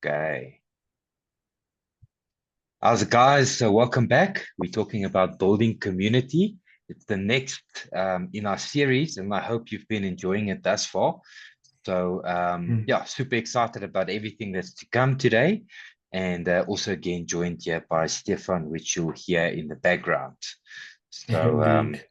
Okay. How's it, guys? So welcome back. We're talking about building community. It's the next in our series, and I hope you've been enjoying it thus far. So Mm. yeah, super excited about everything that's to come today. And also again joined here by Stefan, which you'll hear in the background. So Indeed.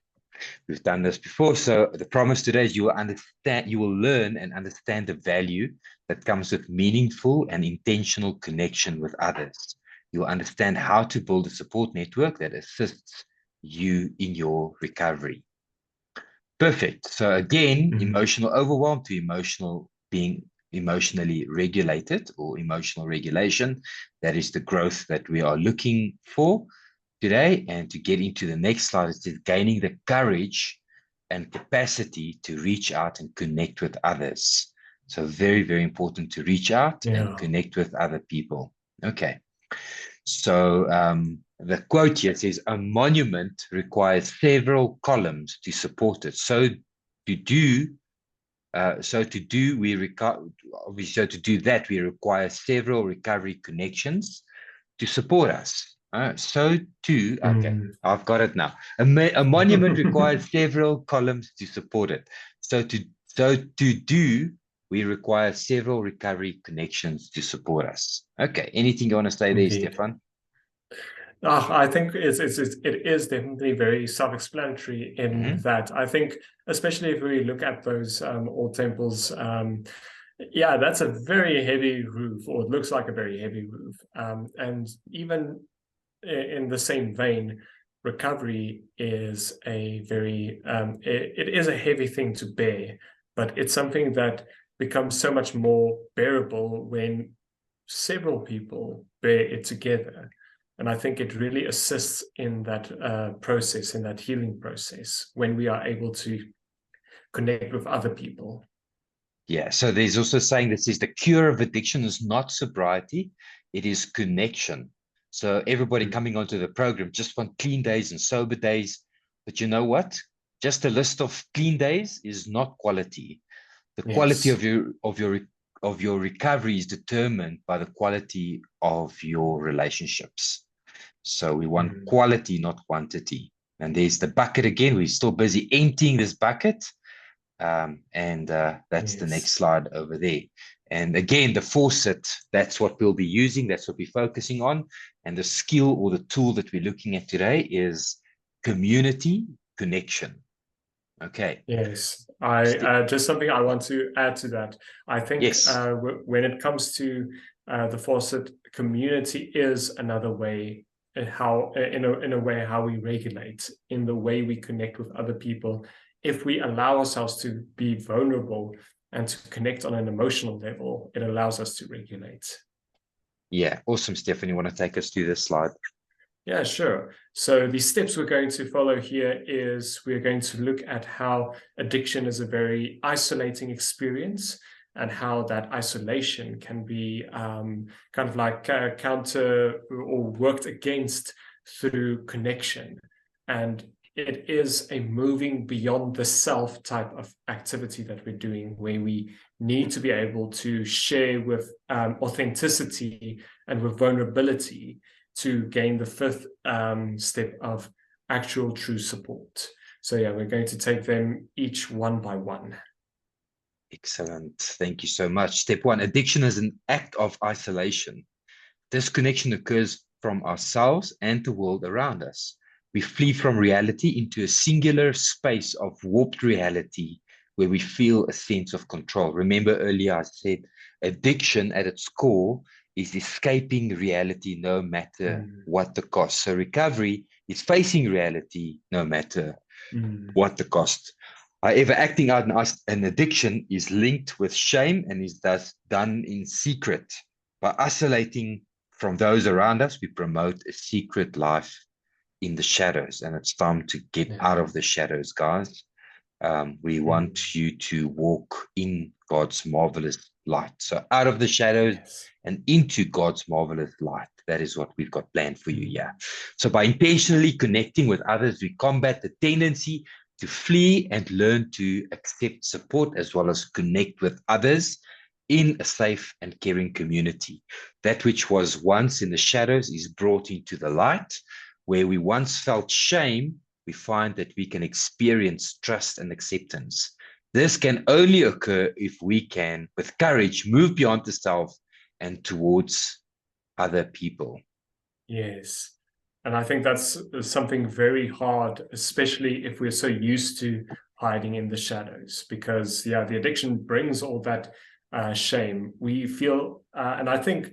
we've done this before. So the promise today is you will understand, you will learn and understand the value that comes with meaningful and intentional connection with others. You'll understand how to build a support network that assists you in your recovery. Perfect. So again, Mm. emotional overwhelm to emotional being emotionally regulated or emotional regulation. That is the growth that we are looking for today. And to get into the next slide is just gaining the courage and capacity to reach out and connect with others. So very, very important to reach out and Yeah. connect with other people. Okay. So the quote here says, a monument requires several columns to support it. To do, so to do that, we require several recovery connections to support us. Okay, Mm. I've got it now. A monument requires several columns to support it. So to do, we require several recovery connections to support us. Okay, anything you want to say there, Indeed. Stefan? I think it is definitely very self-explanatory in Hmm. that. I think, especially if we look at those old temples, yeah, that's a very heavy roof, or it looks like a very heavy roof. And even in the same vein, recovery is a very it is a heavy thing to bear, but it's something that becomes so much more bearable when several people bear it together. And I think it really assists in that process, in that healing process, when we are able to connect with other people. Yeah, so there's also saying this is the cure of addiction is not sobriety, it is connection. So everybody Mm. coming onto the program just want clean days and sober days. But you know what? Just a list of clean days is not quality. The quality Yes. of your recovery is determined by the quality of your relationships. So we want Mm. quality, not quantity. And there's the bucket again. We're still busy emptying this bucket. And that's the next Yes. slide over there. And again, the faucet, that's what we'll be using. That's what we're focusing on. And the skill or the tool that we're looking at today is community connection. Okay. Yes, I Ste- just something I want to add to that. I think yes. when it comes to the faucet, community is another way how in a way how we regulate, in the way we connect with other people. If we allow ourselves to be vulnerable and to connect on an emotional level, it allows us to regulate. Yeah. Awesome, Stephanie. You want to take us through this slide? Yeah, sure. So the steps we're going to follow here is we're going to look at how addiction is a very isolating experience and how that isolation can be kind of like counter or worked against through connection. And it is a moving beyond the self type of activity that we're doing, where we need to be able to share with authenticity and with vulnerability to gain the fifth step of actual true support. So yeah, we're going to take them each one by one. Excellent. Thank you so much. Step one, addiction is an act of isolation. Disconnection occurs from ourselves and the world around us. We flee from reality into a singular space of warped reality where we feel a sense of control. Remember earlier I said addiction at its core is escaping reality no matter Mm. what the cost. So recovery is facing reality no matter Mm. what the cost. However, acting out an addiction is linked with shame and is thus done in secret. By isolating from those around us, we promote a secret life in the shadows. And it's time to get Yeah. out of the shadows, guys. We Mm. want you to walk in God's marvelous light. So out of the shadows Yes. and into God's marvelous light. That is what we've got planned for you. Yeah. Mm. So by intentionally connecting with others, we combat the tendency to flee and learn to accept support as well as connect with others in a safe and caring community. That which was once in the shadows is brought into the light. Where we once felt shame, we find that we can experience trust and acceptance. This can only occur if we can, with courage, move beyond the self and towards other people. Yes. And I think that's something very hard, especially if we're so used to hiding in the shadows, because yeah, the addiction brings all that shame. We feel, and I think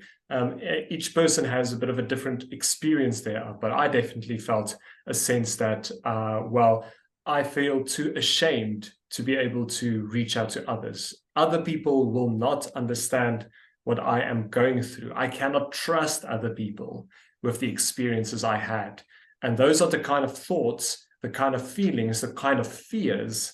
each person has a bit of a different experience there, but I definitely felt a sense that, well, I feel too ashamed to be able to reach out to others. Other people will not understand what I am going through. I cannot trust other people with the experiences I had. And those are the kind of thoughts, the kind of feelings, the kind of fears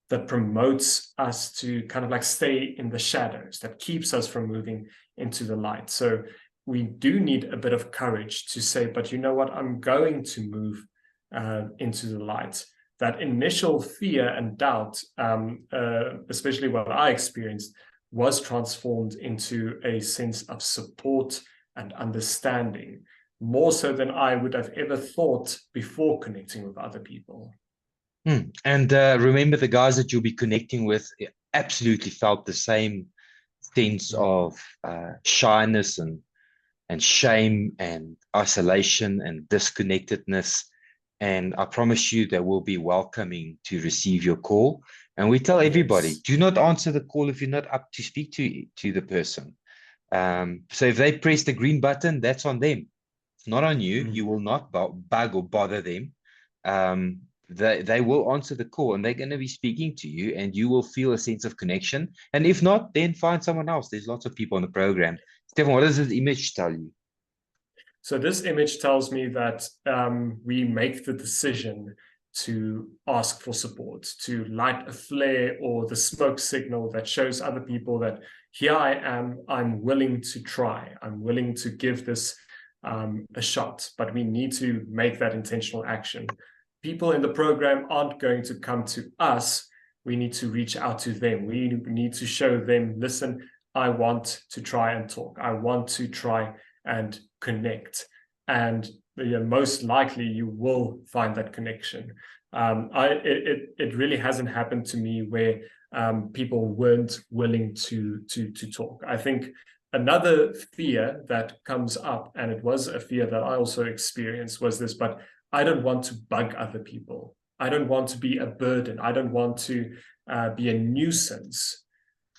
that promotes us to kind of like stay in the shadows, that keeps us from moving into the light. So we do need a bit of courage to say, but you know what, I'm going to move into the light. That initial fear and doubt, especially what I experienced, was transformed into a sense of support and understanding, more so than I would have ever thought before connecting with other people. And remember, the guys that you'll be connecting with absolutely felt the same sense of shyness and shame and isolation and disconnectedness. And I promise you they will be welcoming to receive your call. And we tell everybody, do not answer the call if you're not up to speak to the person. So if they press the green button, that's on them. It's not on you. You will not bug or bother them. They will answer the call and they're going to be speaking to you and you will feel a sense of connection. And if not, then find someone else. There's lots of people on the program. Stefan, what does this image tell you? So this image tells me that we make the decision to ask for support, to light a flare or the smoke signal that shows other people that here I am, I'm willing to try, I'm willing to give this a shot, but we need to make that intentional action. People in the program aren't going to come to us. We need to reach out to them. We need to show them, listen, I want to try and talk. I want to try and connect. And most likely you will find that connection. It really hasn't happened to me where people weren't willing to talk. I think another fear that comes up, and it was a fear that I also experienced, was this, but I don't want to bug other people. I don't want to be a burden. I don't want to be a nuisance.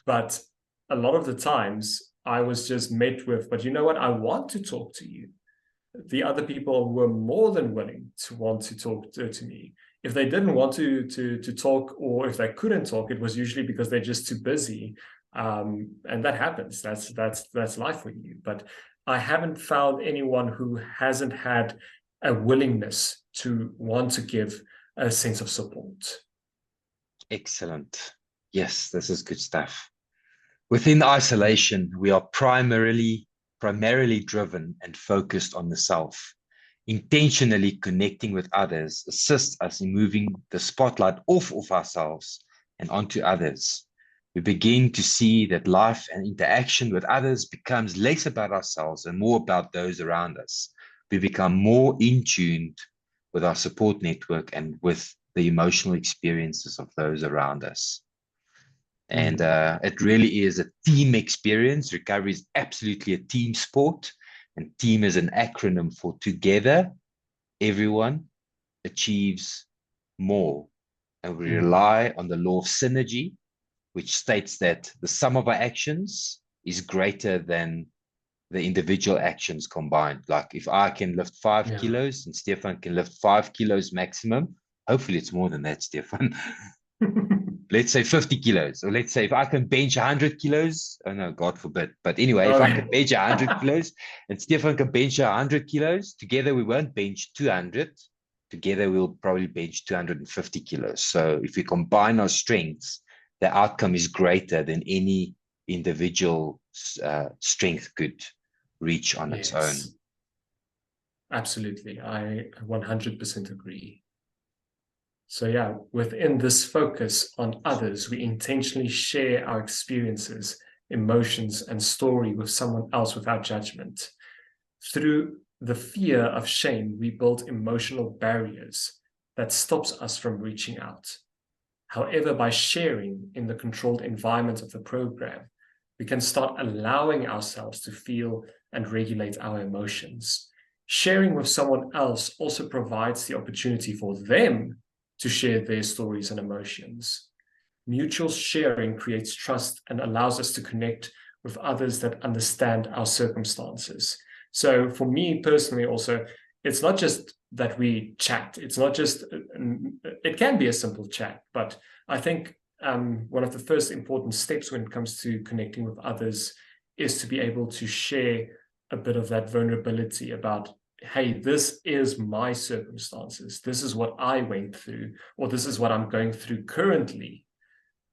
But a lot of the times I was just met with, but you know what? I want to talk to you. The other people were more than willing to want to talk to me. If they didn't want to talk, or if they couldn't talk, it was usually because they're just too busy. And that happens. That's life with you. But I haven't found anyone who hasn't had a willingness to want to give a sense of support. Excellent. Yes, this is good stuff. Within isolation, we are primarily driven and focused on the self. Intentionally connecting with others assists us in moving the spotlight off of ourselves and onto others. We begin to see that life and interaction with others becomes less about ourselves and more about those around us. We become more in tune with our support network and with the emotional experiences of those around us. And it really is a team experience. Recovery is absolutely a team sport. And team is an acronym for together, everyone achieves more. And we rely on the law of synergy, which states that the sum of our actions is greater than the individual actions combined. Like if I can lift 5 kilos and Stefan can lift 5 kilos maximum, hopefully it's more than that, Stefan. Let's say 50 kilos, or let's say if I can bench 100 kilos, oh no, God forbid. But anyway, if I can bench 100 kilos and Stefan can bench 100 kilos, together we won't bench 200. Together we'll probably bench 250 kilos. So if we combine our strengths, the outcome is greater than any individual strength could reach on its own. Absolutely. I 100% agree. So yeah, within this focus on others, we intentionally share our experiences emotions, and story with someone else without judgment. Through the fear of shame, we build emotional barriers that stops us from reaching out. However, by sharing in the controlled environment of the program, we can start allowing ourselves to feel and regulate our emotions. Sharing with someone else also provides the opportunity for them to share their stories and emotions. Mutual sharing creates trust and allows us to connect with others that understand our circumstances. So for me personally also, it's not just that we chat. It's not just, it can be a simple chat, but I think one of the first important steps when it comes to connecting with others is to be able to share a bit of that vulnerability about, hey, this is my circumstances. This is what I went through, or this is what I'm going through currently.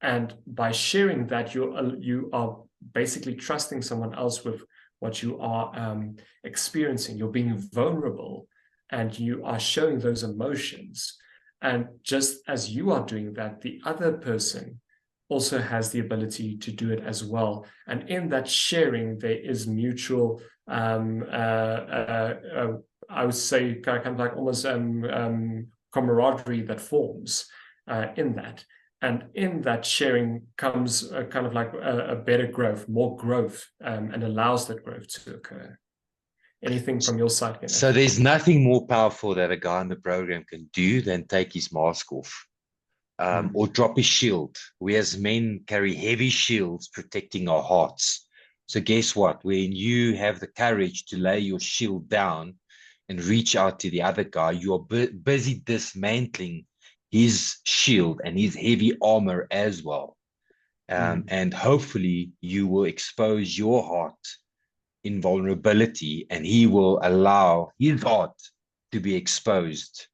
And by sharing that, you are basically trusting someone else with what you are experiencing. You're being vulnerable and you are showing those emotions. And just as you are doing that, the other person also has the ability to do it as well. And in that sharing, there is mutual, I would say, kind of like almost camaraderie that forms in that. And in that sharing comes kind of like a better growth, more growth, and allows that growth to occur. Anything from your side, Kenneth? So there's nothing more powerful that a guy in the program can do than take his mask off or drop his shield. We as men carry heavy shields protecting our hearts. So guess what? When you have the courage to lay your shield down and reach out to the other guy, you are busy dismantling his shield and his heavy armor as well. And hopefully you will expose your heart in vulnerability, and he will allow his heart to be exposed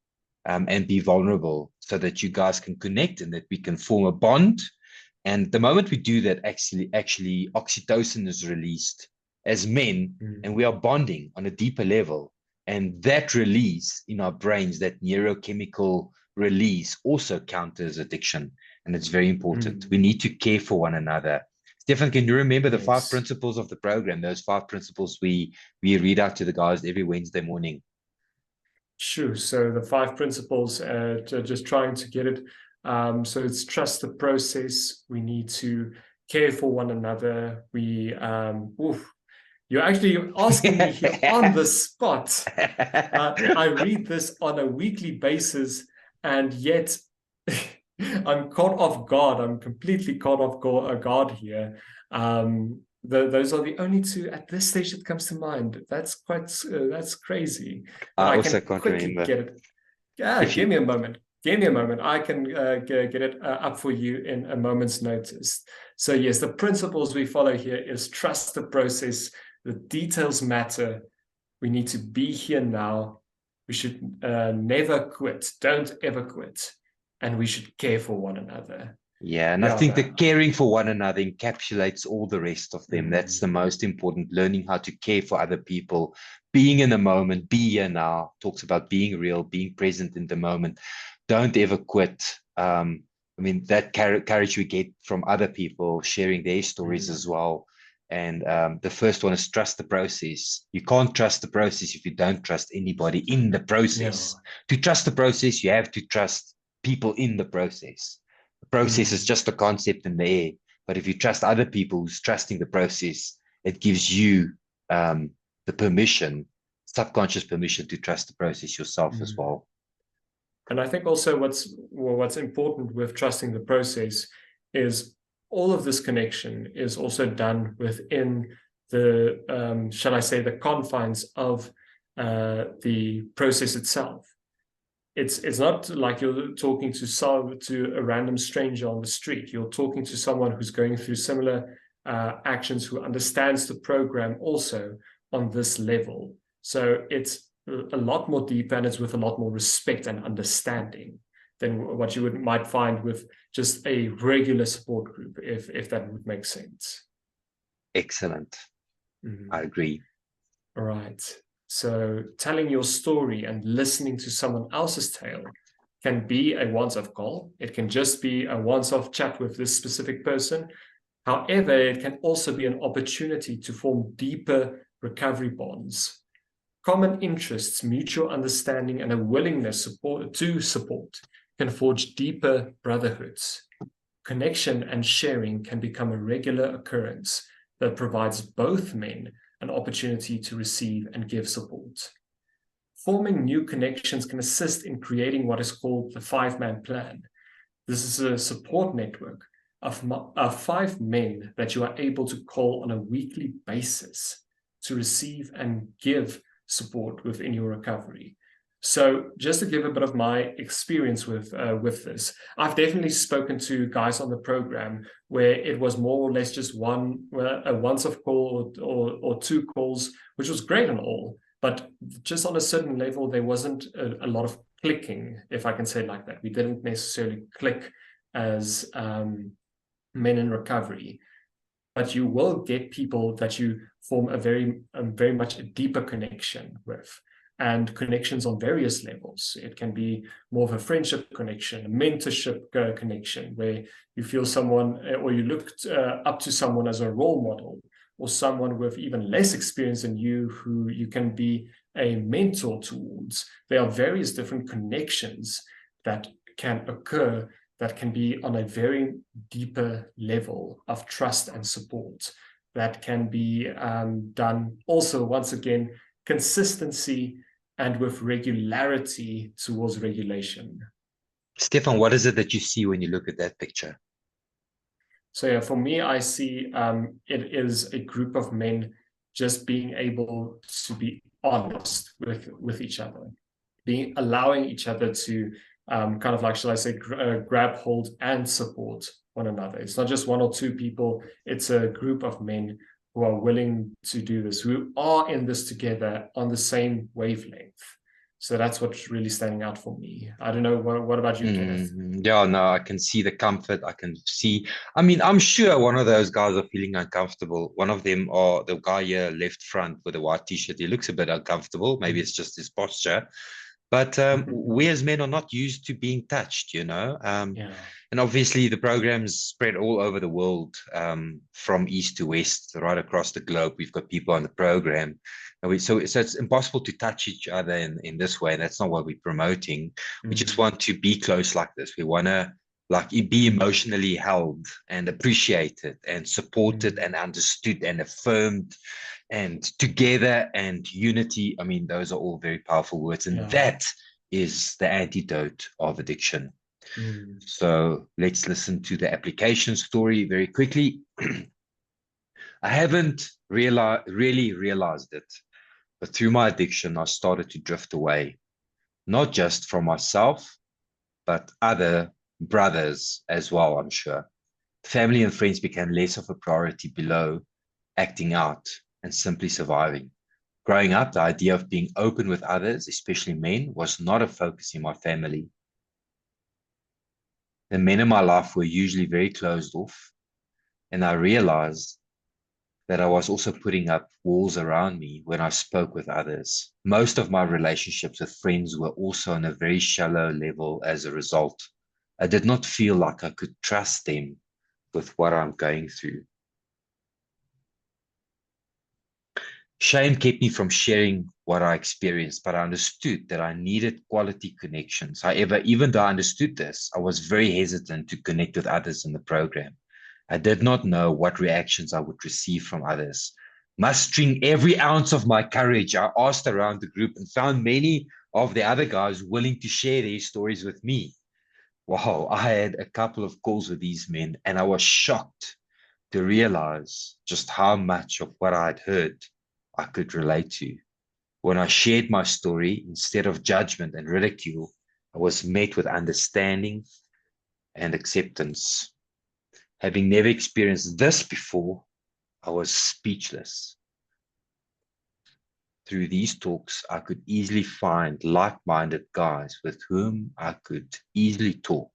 and be vulnerable so that you guys can connect and that we can form a bond. And the moment we do that, actually oxytocin is released as men, and we are bonding on a deeper level. And that release in our brains, that neurochemical release, also counters addiction. And it's very important. We need to care for one another. Stefan, can you remember the 5 principles of the program? Those 5 principles we read out to the guys every Wednesday morning. Sure. So the 5 principles, just trying to get it. So it's trust the process. We need to care for one another. You're actually asking me here on the spot. I read this on a weekly basis, and yet I'm caught off guard. I'm completely caught off guard here. Those are the only 2 at this stage that comes to mind. That's crazy. I also can't remember. Get it. Yeah, give me a moment. Give me a moment. I can get it up for you in a moment's notice. So yes, the principles we follow here is trust the process. The details matter. We need to be here now. We should never quit. Don't ever quit. And we should care for one another. Yeah, and I think the caring for one another encapsulates all the rest of them. That's the most important, learning how to care for other people, being in the moment, be here now, talks about being real, being present in the moment. Don't ever quit. I mean, that courage we get from other people, sharing their stories as well. And the first one is trust the process. You can't trust the process if you don't trust anybody in the process. To trust the process, you have to trust people in the process. The process is just a concept in the air, but if you trust other people who's trusting the process, it gives you the permission, subconscious permission, to trust the process yourself as well. And I think also what's important with trusting the process is all of this connection is also done within the shall I say, the confines of the process itself. It's not like you're talking to a random stranger on the street. You're talking to someone who's going through similar actions, who understands the program also on this level. So it's a lot more deep, and it's with a lot more respect and understanding than what you might find with just a regular support group, if that would make sense. Excellent. I agree. All right. So telling your story and listening to someone else's tale can be a once-off call. It can just be a once-off chat with this specific person. However, it can also be an opportunity to form deeper recovery bonds. Common interests, mutual understanding, and a willingness to support can forge deeper brotherhoods. Connection and sharing can become a regular occurrence that provides both men an opportunity to receive and give support. Forming new connections can assist in creating what is called the five-man plan. This is a support network of 5 men that you are able to call on a weekly basis to receive and give support within your recovery. So just to give a bit of my experience with this, I've definitely spoken to guys on the program where it was more or less just a once-off call or 2 calls, which was great and all, but just on a certain level, there wasn't a lot of clicking, if I can say it like that. We didn't necessarily click as men in recovery, but you will get people that you form a very much a deeper connection with, and connections on various levels. It can be more of a friendship connection, a mentorship connection, where you feel someone or you look up to someone as a role model, or someone with even less experience than you who you can be a mentor towards. There are various different connections that can occur that can be on a very deeper level of trust and support that can be done also, once again, consistency and with regularity towards regulation. Stefan, what is it that you see when you look at that picture? So yeah, for me, I see it is a group of men just being able to be honest with each other, allowing each other to kind of like, shall I say, grab hold and support one another. It's not just 1 or 2 people. It's a group of men who are willing to do this, who are in this together on the same wavelength. So that's what's really standing out for me. I don't know. What about you, Kenneth? Yeah, no, I can see the comfort. I can see. I mean, I'm sure one of those guys are feeling uncomfortable. One of them, or the guy here left front with a white t-shirt, he looks a bit uncomfortable. Maybe it's just his posture. But we as men are not used to being touched, you know. And obviously the programs spread all over the world, from east to west, right across the globe. We've got people on the program. And so it's impossible to touch each other in this way. That's not what we're promoting. We just want to be close like this. We want to like be emotionally held and appreciated and supported and understood and affirmed and together and unity. I mean, those are all very powerful words, and that is the antidote of addiction. So let's listen to the application story very quickly. I haven't really realized it, but through my addiction, I started to drift away, not just from myself, but other brothers as well, I'm sure. Family and friends became less of a priority below acting out and simply surviving. Growing up, the idea of being open with others, especially men, was not a focus in my family. The men in my life were usually very closed off, and I realized that I was also putting up walls around me when I spoke with others. Most of my relationships with friends were also on a very shallow level as a result. I did not feel like I could trust them with what I'm going through. Shame kept me from sharing what I experienced, but I understood that I needed quality connections. However, even though I understood this, I was very hesitant to connect with others in the program. I did not know what reactions I would receive from others. Mustering every ounce of my courage, I asked around the group and found many of the other guys willing to share their stories with me. Wow, I had a couple of calls with these men, and I was shocked to realize just how much of what I'd heard I could relate to. When I shared my story, instead of judgment and ridicule, I was met with understanding and acceptance. Having never experienced this before, I was speechless. Through these talks, I could easily find like-minded guys with whom I could easily talk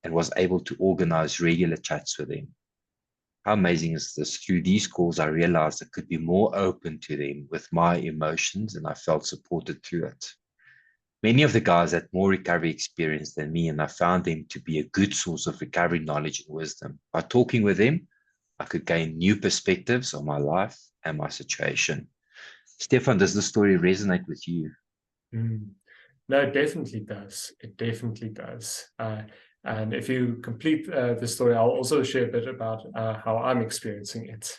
and was able to organize regular chats with them. How amazing is this? Through these calls, I realized I could be more open to them with my emotions, and I felt supported through it. Many of the guys had more recovery experience than me, and I found them to be a good source of recovery knowledge and wisdom. By talking with them, I could gain new perspectives on my life and my situation. Stefan, does this story resonate with you? No, it definitely does. It definitely does. And if you complete the story, I'll also share a bit about how I'm experiencing it.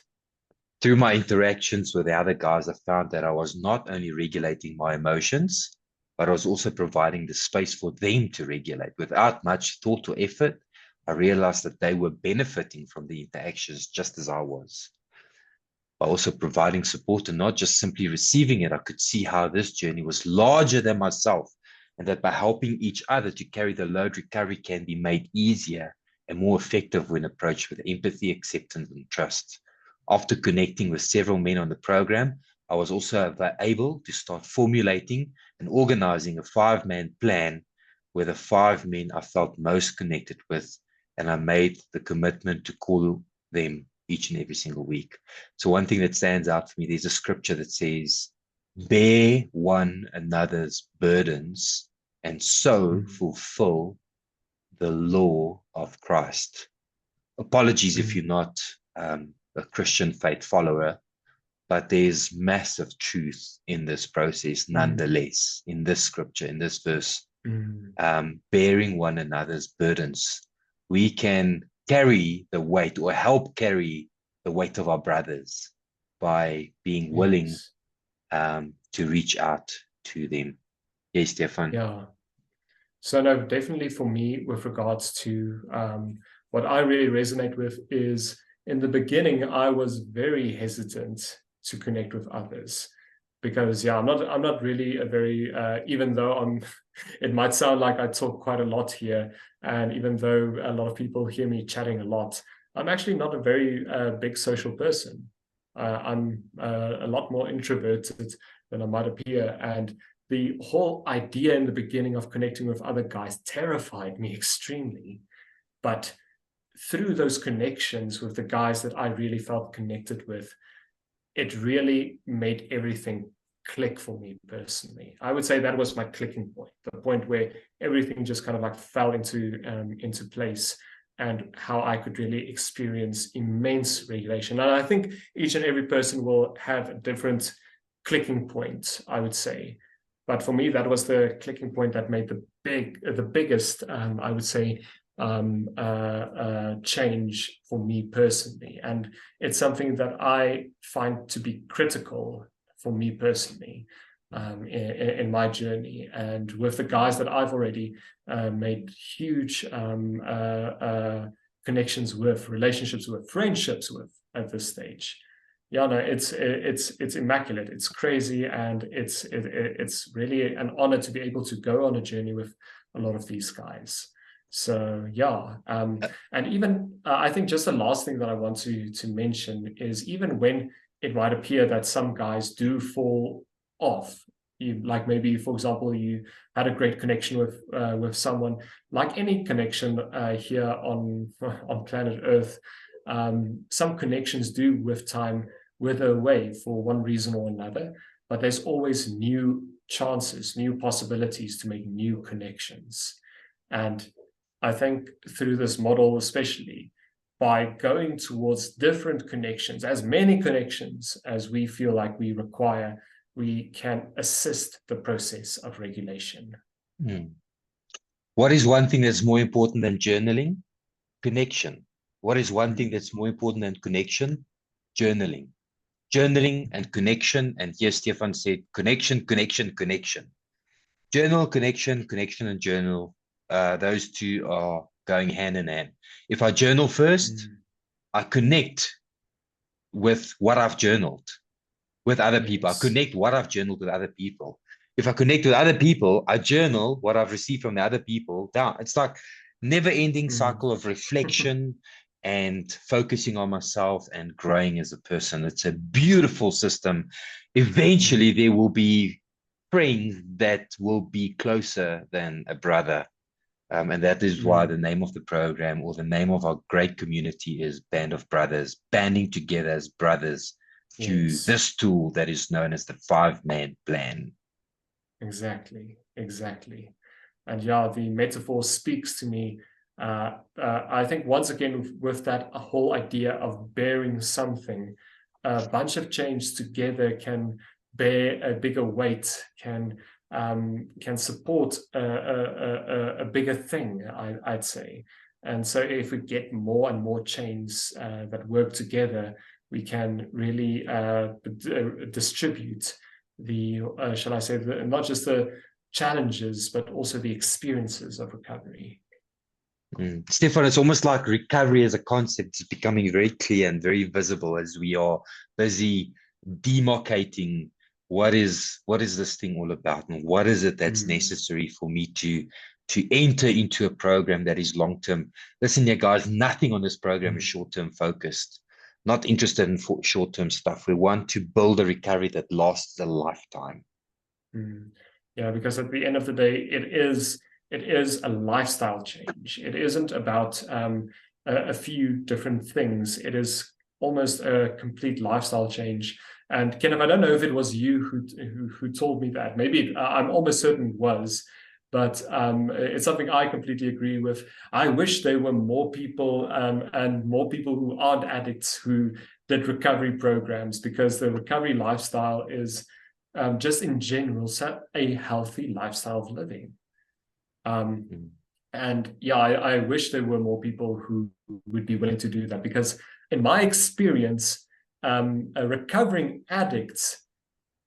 Through my interactions with the other guys, I found that I was not only regulating my emotions, but I was also providing the space for them to regulate. Without much thought or effort, I realized that they were benefiting from the interactions just as I was. By also providing support and not just simply receiving it, I could see how this journey was larger than myself, and that by helping each other to carry the load, recovery can be made easier and more effective when approached with empathy, acceptance, and trust. After connecting with several men on the program, I was also able to start formulating and organizing a 5-man plan with the 5 men I felt most connected with, and I made the commitment to call them each and every single week. So one thing that stands out for me, there's a scripture that says, bear one another's burdens and so fulfill the law of Christ. Apologies if you're not a Christian faith follower, but there's massive truth in this process nonetheless, in this scripture, in this verse. Bearing one another's burdens. We can carry the weight or help carry the weight of our brothers by being willing to reach out to them. Yes, Stefan. Yeah. So no, definitely for me, with regards to what I really resonate with is, in the beginning, I was very hesitant to connect with others because I'm not really a very even though it might sound like I talk quite a lot here, and even though a lot of people hear me chatting a lot, I'm actually not a very big social person. I'm a lot more introverted than I might appear, and the whole idea in the beginning of connecting with other guys terrified me extremely. But through those connections with the guys that I really felt connected with, it really made everything click for me personally. I would say that was my clicking point, the point where everything just kind of like fell into place, and how I could really experience immense regulation. And I think each and every person will have a different clicking point, I would say. But for me, that was the clicking point that made the biggest, I would say, change for me personally. And it's something that I find to be critical for me personally in my journey. And with the guys that I've already made huge connections with, relationships with, friendships with at this stage. Yeah, no, it's immaculate. It's crazy, and it's really an honor to be able to go on a journey with a lot of these guys. So yeah, and even I think just the last thing that I want to mention is, even when it might appear that some guys do fall off, like maybe, for example, you had a great connection with someone, like any connection here on planet Earth. Some connections do with time wither away for one reason or another, but there's always new chances, new possibilities to make new connections. And I think through this model, especially by going towards different connections, as many connections as we feel like we require, we can assist the process of regulation. What is one thing that's more important than journaling? Connection. What is one thing that's more important than connection? Journaling. Journaling and connection. And yes, Stefan said connection, connection, connection. Journal, connection, connection, and journal. Those two are going hand in hand. If I journal first, I connect with what I've journaled with other people. I connect what I've journaled with other people. If I connect with other people, I journal what I've received from the other people down. It's like never-ending cycle of reflection and focusing on myself and growing as a person. It's a beautiful system. Eventually, there will be friends that will be closer than a brother. And that is why the name of the program, or the name of our great community, is Band of Brothers, banding together as brothers to this tool that is known as the 5-man plan. Exactly. And yeah, the metaphor speaks to me I think once again, with that whole idea of bearing something, a bunch of change together can bear a bigger weight, can support a bigger thing, I'd say. And so if we get more and more chains that work together, we can really distribute the, shall I say, not just the challenges, but also the experiences of recovery. Stefan, it's almost like recovery as a concept is becoming very clear and very visible as we are busy demarcating what is this thing all about, and what is it that's necessary for me to enter into a program that is long-term. Listen here, guys, nothing on this program is short-term focused. Not interested in short-term stuff. We want to build a recovery that lasts a lifetime. Yeah, because at the end of the day, it is a lifestyle change. It isn't about a few different things. It is almost a complete lifestyle change. And Kenneth, I don't know if it was you who told me that. Maybe I'm almost certain it was, but it's something I completely agree with. I wish there were more people and more people who aren't addicts who did recovery programs, because the recovery lifestyle is just in general a healthy lifestyle of living. And yeah, I wish there were more people who would be willing to do that, because in my experience, recovering addicts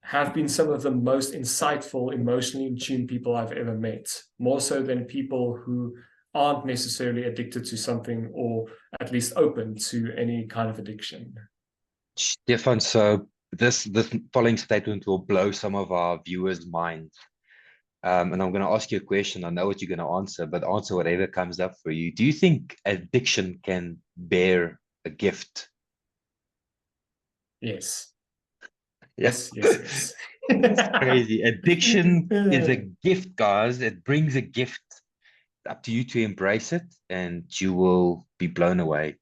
have been some of the most insightful, emotionally in tune people I've ever met, more so than people who aren't necessarily addicted to something, or at least open to any kind of addiction. Stefan, so this following statement will blow some of our viewers' minds. And I'm going to ask you a question. I know what you're going to answer, but answer whatever comes up for you. Do you think addiction can bear a gift? Yes. Yes. Yes. It's crazy. Addiction is a gift, guys. It brings a gift. Up to you to embrace it, and you will be blown away.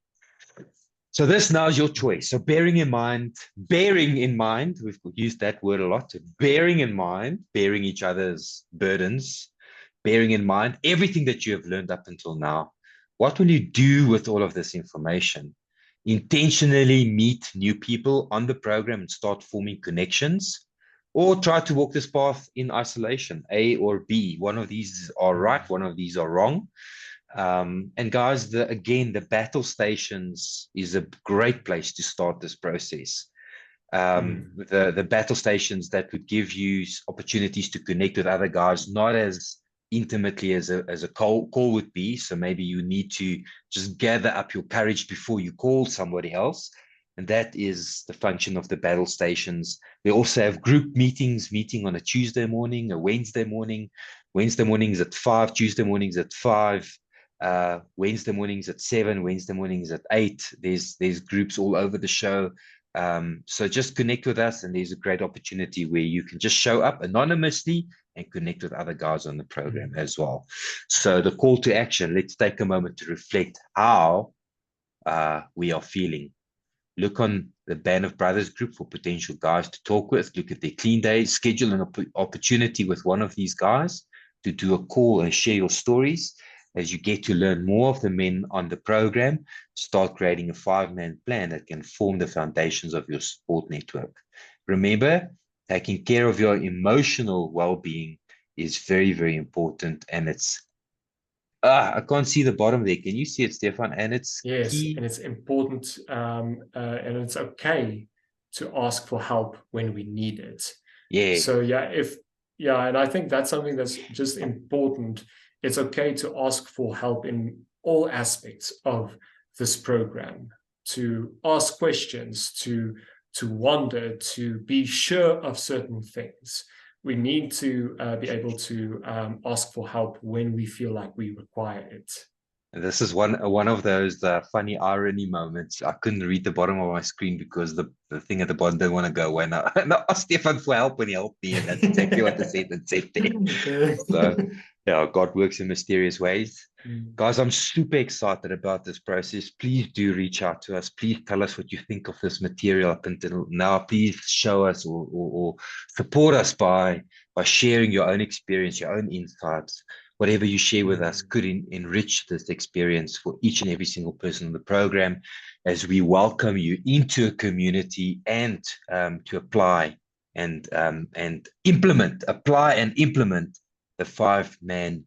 So this now is your choice. So bearing in mind, we've used that word a lot. Bearing in mind, bearing each other's burdens, bearing in mind everything that you have learned up until now. What will you do with all of this information? Intentionally meet new people on the program and start forming connections, or try to walk this path in isolation, A or B. One of these are right, one of these are wrong. And guys, again, the battle stations is a great place to start this process. The battle stations that would give you opportunities to connect with other guys, not as intimately as a call would be. So maybe you need to just gather up your courage before you call somebody else. And that is the function of the battle stations. We also have group meeting on a Tuesday morning, a Wednesday morning. Wednesday mornings at 5, Tuesday mornings at 5. Wednesday mornings at 7, Wednesday mornings at 8. There's groups all over the show. So just connect with us, and there's a great opportunity where you can just show up anonymously and connect with other guys on the program as well. So the call to action, let's take a moment to reflect how we are feeling. Look on the Band of Brothers group for potential guys to talk with. Look at their clean days, schedule an opportunity with one of these guys to do a call and share your stories. As you get to learn more of the men on the program, start creating a 5-man plan that can form the foundations of your support network. Remember, taking care of your emotional well-being is very, very important. And it's, I can't see the bottom there. Can you see it, Stefan? And it's key. And it's important, and it's okay to ask for help when we need it. Yeah. So and I think that's something that's just important. It's okay to ask for help in all aspects of this program, to ask questions, to wonder, to be sure of certain things. We need to be able to ask for help when we feel like we require it. This is one of those funny irony moments. I couldn't read the bottom of my screen because the thing at the bottom didn't want to go away. And I asked Stefan for help when he helped me, and that's exactly what the sentence said there. So, yeah, God works in mysterious ways. Guys, I'm super excited about this process. Please do reach out to us. Please tell us what you think of this material up until now. Please show us or support us by sharing your own experience, your own insights. whatever you share with us could enrich this experience for each and every single person in the program, as we welcome you into a community and to apply and implement the 5-man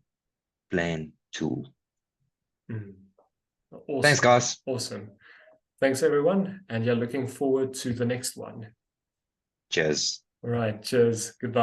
plan tool. Awesome. Thanks, guys. Awesome. Thanks, everyone. And yeah, looking forward to the next one. Cheers. All right. Cheers. Goodbye.